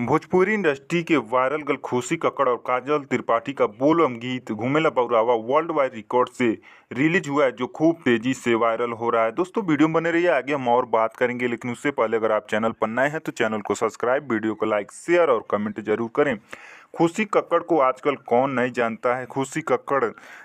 Bhojpuri industry के viral girl खुशी कक्कड़ और काजल त्रिपाठी का बोल बम गीत घूमेला बउरावा वर्ल्ड वाइड रिकॉर्ड से रिलीज हुआ है, जो खूब तेजी से वायरल हो रहा है। दोस्तों वीडियो में बने रहिए, आगे हम और बात करेंगे, लेकिन उससे पहले अगर आप चैनल पर नए हैं तो चैनल को सब्सक्राइब, वीडियो को लाइक, शेयर और कमेंट जरूर करें। खुशी कक्कड़ को आजकल कौन नहीं जानता है। खुशी कक्कड़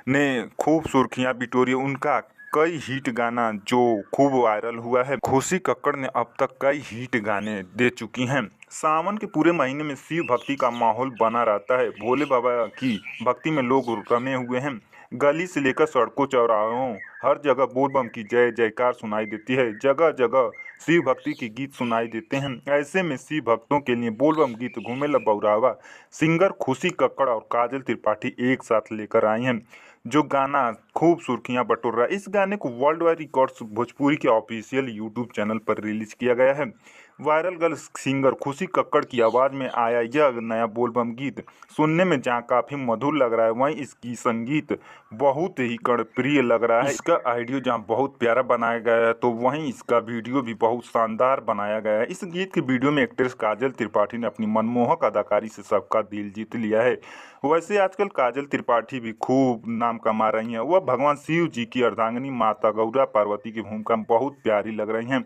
ने खूब सुर्खियां बिटोरी, उनका कई हिट गाना जो खूब वायरल हुआ है। खुशी कक्कड़ ने अब तक कई हिट गाने दे चुकी हैं। सावन के पूरे महीने में शिव भक्ति का माहौल बना रहता है। भोले बाबा की भक्ति में लोग रमे हुए हैं। गली से लेकर सड़कों चौराहों हर जगह बोल बम की जय जयकार सुनाई देती है। जगह जगह शिव भक्ति के गीत सुनाई देते हैं। ऐसे में शिव भक्तों के लिए बोल बम गीत घूमेला बउरावा सिंगर खुशी कक्कड़ और काजल त्रिपाठी एक साथ लेकर आई हैं, जो गाना खूब सुर्खियां बटोर रहा है। इस गाने को वर्ल्ड वाइड रिकॉर्ड्स भोजपुरी के ऑफिशियल यूट्यूब चैनल पर रिलीज किया गया है। वायरल गर्ल सिंगर खुशी कक्कड़ की आवाज़ में आया यह नया बोलबम गीत सुनने में जहाँ काफ़ी मधुर लग रहा है, वहीं इसकी संगीत बहुत ही कर्णप्रिय लग रहा है। इसका ऑडियो जहाँ बहुत प्यारा बनाया गया है, तो वहीं इसका वीडियो भी बहुत शानदार बनाया गया है। इस गीत के वीडियो में एक्ट्रेस काजल त्रिपाठी ने अपनी मनमोहक अदाकारी से सबका दिल जीत लिया है। वैसे आजकल काजल त्रिपाठी भी खूब नाम कमा रही हैं। वह भगवान शिव जी की अर्धांगिनी माता गौरा पार्वती की भूमिका में बहुत प्यारी लग रही हैं।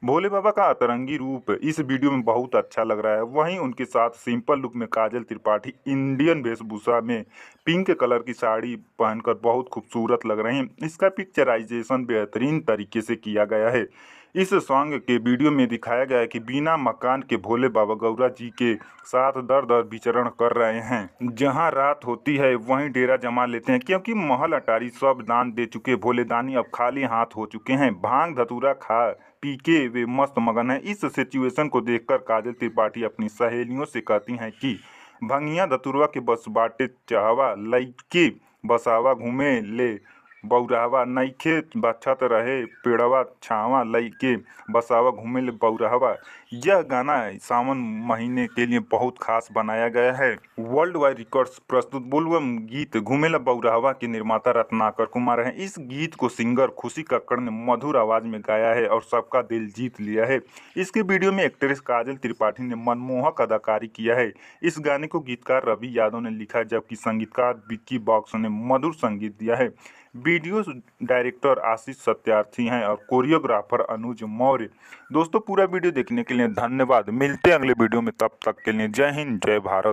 भोले बाबा का अतरंगी रूप इस वीडियो में बहुत अच्छा लग रहा है। वहीं उनके साथ सिंपल लुक में काजल त्रिपाठी इंडियन वेशभूषा में पिंक कलर की साड़ी पहनकर बहुत खूबसूरत लग रही हैं। इसका पिक्चराइजेशन बेहतरीन तरीके से किया गया है। इस सॉन्ग के वीडियो में दिखाया गया है कि बिना मकान के भोले बाबा गौरा जी के साथ दर दर विचरण कर रहे हैं। जहां रात होती है वहीं डेरा जमा लेते हैं, क्योंकि महल अटारी सब दान दे चुके भोले दानी अब खाली हाथ हो चुके हैं। भांग धतूरा खा पी के वे मस्त मगन हैं। इस सिचुएशन को देखकर काजल त्रिपाठी अपनी सहेलियों से कहती हैं कि भंगिया धतुरवा के बस बाटे चाहवा लइके बसावा घूमे ले बौराहवा नइखे बचत रहे पेड़वा छावा लइके बसावा घूमे ले बौराहवा। यह गाना सावन महीने के लिए बहुत खास बनाया गया है। वर्ल्ड वाइड रिकॉर्ड्स प्रस्तुत बोलबम गीत घूमेला बौराहवा के निर्माता रत्नाकर कुमार हैं। इस गीत को सिंगर खुशी कक्कड़ ने मधुर आवाज में गाया है और सबका दिल जीत लिया है। इसके वीडियो में एक्ट्रेस काजल त्रिपाठी ने मनमोहक अदाकारी किया है। इस गाने को गीतकार रवि यादव ने लिखा है, जबकि संगीतकार विक्की बॉक्स ने मधुर संगीत दिया है। वीडियो डायरेक्टर आशीष सत्यार्थी हैं और कोरियोग्राफर अनुज मौर्य। दोस्तों पूरा वीडियो देखने के लिए धन्यवाद। मिलते हैं अगले वीडियो में, तब तक के लिए जय हिंद जय भारत।